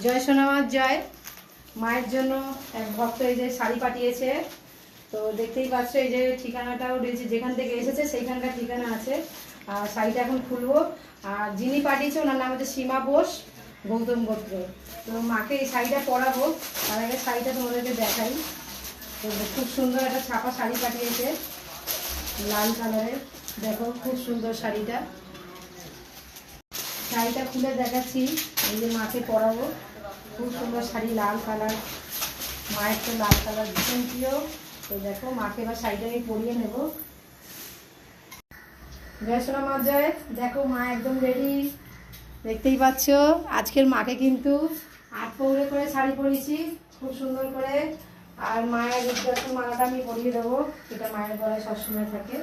জয় সোনামার জয়। মায়ের জন্য এক ভক্ত এই যে শাড়ি পাঠিয়েছে, তো দেখতেই পাচ্ছ এই যে ঠিকানাটাও রয়েছে, যেখান থেকে এসেছে সেইখানকার ঠিকানা আছে। আর শাড়িটা এখন খুলবো। আর যিনি পাঠিয়েছে ওনার নাম হচ্ছে সীমা বোস, গৌতম গোত্র। তো মাকে এই শাড়িটা পরাবো, তার আগে শাড়িটা তোমাদেরকে দেখাই। তো খুব সুন্দর একটা ছাপা শাড়ি পাঠিয়েছে, লাল কালারের। দেখো খুব সুন্দর শাড়িটা। শাড়িটা খুলে দেখাচ্ছি, এই যে মাকে পরাবো। খুব সুন্দর শাড়ি, লাল কালার। মায়ের তো লাল কালার ভীষণ প্রিয়। তো দেখো মাকে এবার শাড়িটা আমি পরিয়ে নেব। জয় সোনা মা জয়। দেখো মা একদম রেডি, দেখতেই পাচ্ছ। আজকের মাকে কিন্তু 8 পৌরে করে শাড়ি পরিয়েছি, খুব সুন্দর করে। আর মায়ের রূপদর্শন মালাটা আমি পরিয়ে দেবো, সেটা মায়ের গলায় সবসময় থাকে।